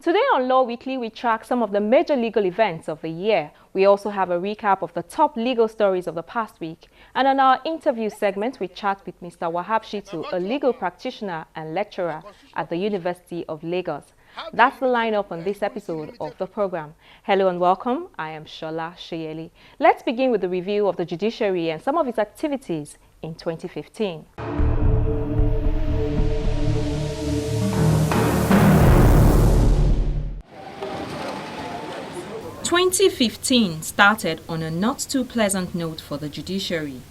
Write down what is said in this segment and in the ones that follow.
Today on Law Weekly, we track some of the major legal events of the year. We also have a recap of the top legal stories of the past week. And on our interview segment, we chat with Mr. Wahab Shitu, a legal practitioner and lecturer at the University of Lagos. That's the lineup on this episode of the program. Hello and welcome. I am Shola Sheyeli. Let's begin with the review of the judiciary and some of its activities in 2015. 2015 started on a not too pleasant note for the judiciary.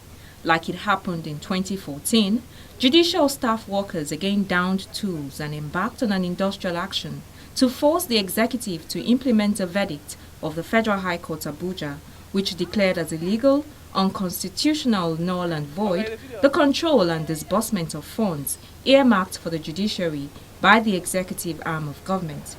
Like it happened in 2014, judicial staff workers again downed tools and embarked on an industrial action to force the executive to implement a verdict of the Federal High Court Abuja, which declared as illegal, unconstitutional, null and void the control and disbursement of funds earmarked for the judiciary by the executive arm of government.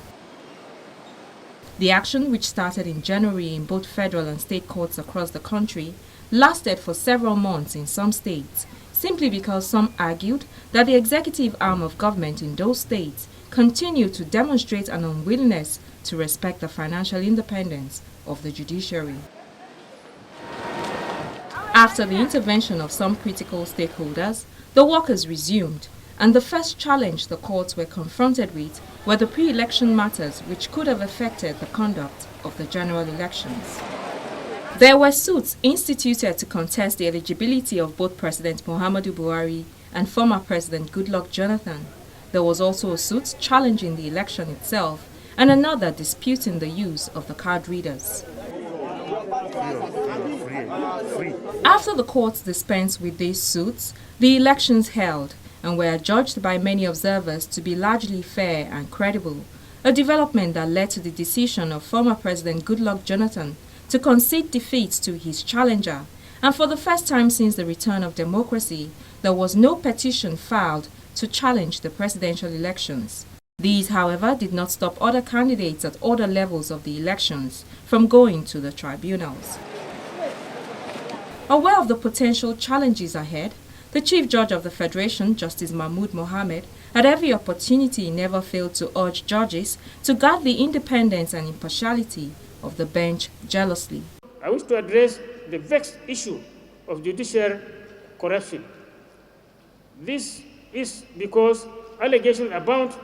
The action, which started in January in both federal and state courts across the country, lasted for several months in some states, simply because some argued that the executive arm of government in those states continued to demonstrate an unwillingness to respect the financial independence of the judiciary. After the intervention of some critical stakeholders, the workers resumed, and the first challenge the courts were confronted with were the pre-election matters which could have affected the conduct of the general elections. There were suits instituted to contest the eligibility of both President Muhammadu Buhari and former President Goodluck Jonathan. There was also a suit challenging the election itself and another disputing the use of the card readers. After the courts dispensed with these suits, the elections held and were judged by many observers to be largely fair and credible, a development that led to the decision of former President Goodluck Jonathan to concede defeat to his challenger, and for the first time since the return of democracy, there was no petition filed to challenge the presidential elections. These, however, did not stop other candidates at other levels of the elections from going to the tribunals. Aware of the potential challenges ahead, the Chief Judge of the Federation, Justice Mahmood Mohammed, at every opportunity never failed to urge judges to guard the independence and impartiality of the bench jealously. I wish to address the vexed issue of judicial corruption. This is because allegations about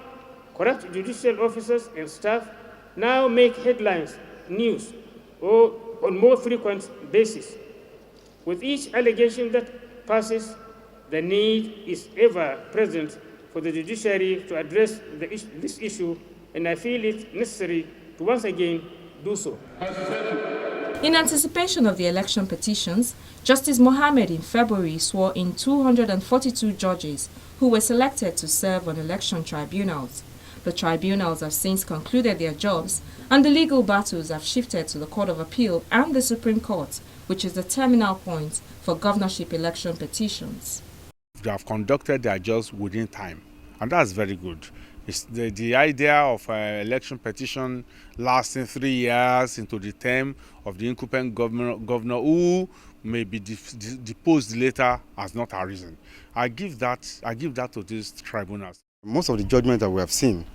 corrupt judicial officers and staff now make headlines, news, or on more frequent basis. With each allegation that passes, the need is ever present for the judiciary to address this issue, and I feel it necessary to once again do so. In anticipation of the election petitions, Justice Mohammed in February swore in 242 judges who were selected to serve on election tribunals. The tribunals have since concluded their jobs, and the legal battles have shifted to the Court of Appeal and the Supreme Court, which is the terminal point for governorship election petitions. They have conducted their jobs within time, and that's very good. It's the idea of an election petition lasting 3 years into the term of the incumbent governor who may be deposed later has not arisen. I give that to these tribunals. Most of the judgments that we have seen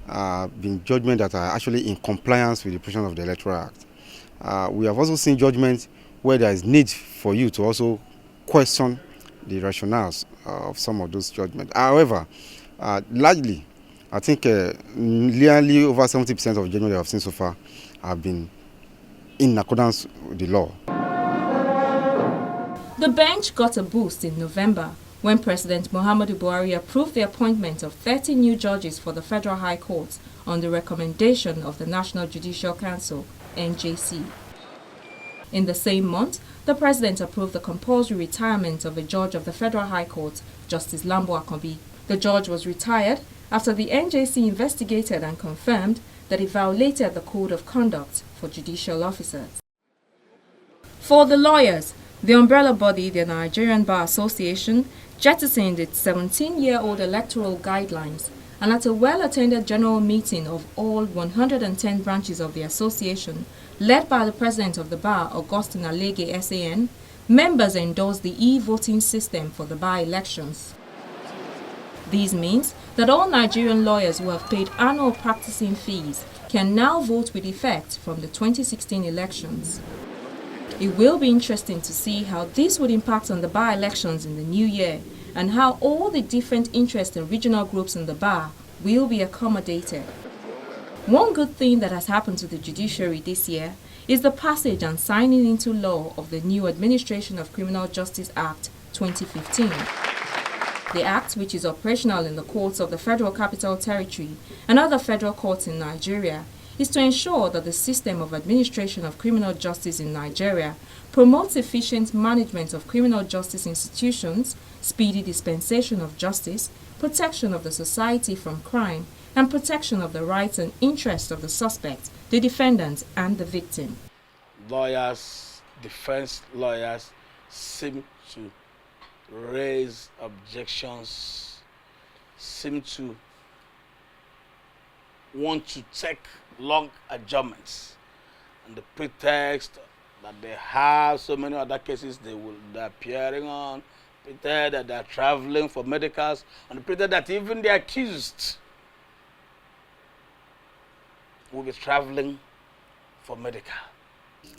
have been judgments that are actually in compliance with the provision of the Electoral Act. We have also seen judgments where there is need for you to also question the rationales of some of those judgments. However, largely, I think nearly over 70% of judgments that I've seen so far have been in accordance with the law. The bench got a boost in November when President Muhammadu Buhari approved the appointment of 30 new judges for the Federal High Court on the recommendation of the National Judicial Council, NJC. In the same month, the President approved the compulsory retirement of a judge of the Federal High Court, Justice Lambo Akanbi. The judge was retired after the NJC investigated and confirmed that it violated the Code of Conduct for judicial officers. For the lawyers, the umbrella body, the Nigerian Bar Association, jettisoned its 17-year-old electoral guidelines, and at a well-attended general meeting of all 110 branches of the association, led by the president of the bar, Augustine Alege SAN, members endorsed the e-voting system for the bar elections. This means that all Nigerian lawyers who have paid annual practicing fees can now vote with effect from the 2016 elections. It will be interesting to see how this would impact on the bar elections in the new year and how all the different interest and regional groups in the bar will be accommodated. One good thing that has happened to the judiciary this year is the passage and signing into law of the new Administration of Criminal Justice Act 2015. The act, which is operational in the courts of the Federal Capital Territory and other federal courts in Nigeria, is to ensure that the system of administration of criminal justice in Nigeria promotes efficient management of criminal justice institutions, speedy dispensation of justice, protection of the society from crime, and protection of the rights and interests of the suspect, the defendant, and the victim. Lawyers, defense lawyers, seem to raise objections, seem to want to take long adjournments, and the pretext that they have so many other cases they're appearing on, pretext that they're traveling for medicals, and the pretext that even the accused will be traveling for medical.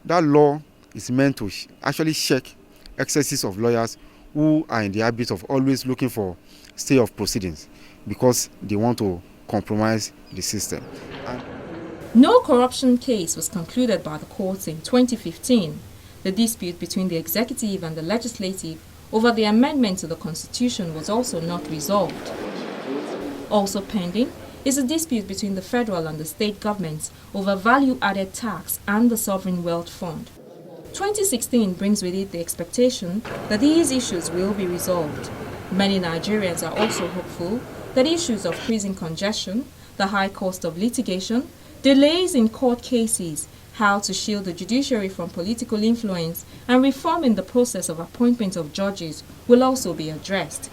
That law is meant to actually check excesses of lawyers who are in the habit of always looking for stay of proceedings because they want to compromise the system. No corruption case was concluded by the courts in 2015. The dispute between the executive and the legislative over the amendment to the constitution was also not resolved. Also pending is a dispute between the federal and the state governments over value-added tax and the sovereign wealth fund. 2016 brings with it the expectation that these issues will be resolved. Many Nigerians are also hopeful that issues of prison congestion, the high cost of litigation, delays in court cases, how to shield the judiciary from political influence, and reform in the process of appointment of judges will also be addressed.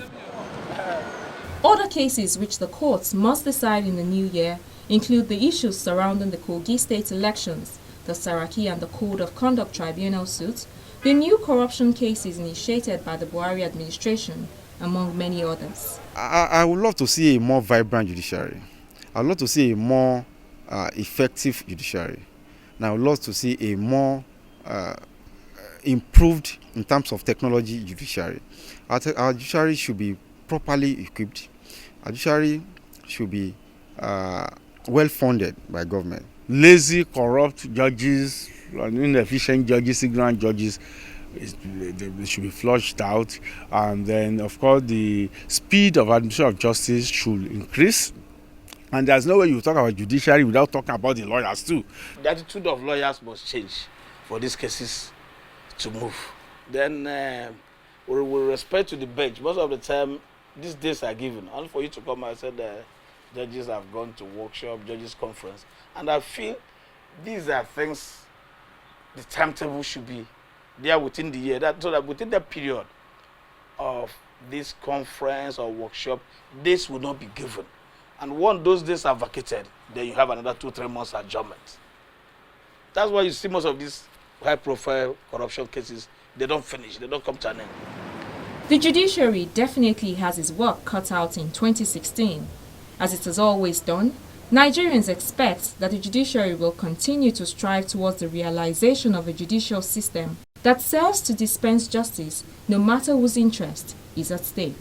Other cases which the courts must decide in the new year include the issues surrounding the Kogi state elections, the Saraki and the Code of Conduct Tribunal suits, the new corruption cases initiated by the Buhari administration, among many others. I would love to see a more vibrant judiciary. I would love to see a more effective judiciary. And I would love to see a more improved in terms of technology judiciary. Our judiciary should be properly equipped. Our judiciary should be well funded by government. Lazy, corrupt judges, inefficient judges, ignorant judges, they should be flushed out. And then, of course, the speed of administration of justice should increase. And there's no way you talk about judiciary without talking about the lawyers too. The attitude of lawyers must change for these cases to move. Then, with respect to the bench, most of the time, these days are given. Only for you to come and say the judges have gone to workshop, judges conference. And I feel these are things, the timetable should be there within the year, so that within the period of this conference or workshop, this will not be given. And once those days are vacated, then you have another 2-3 months adjournment. That's why you see most of these high-profile corruption cases, they don't finish, they don't come to an end. The judiciary definitely has its work cut out in 2016. As it has always done, Nigerians expect that the judiciary will continue to strive towards the realization of a judicial system that serves to dispense justice no matter whose interest is at stake.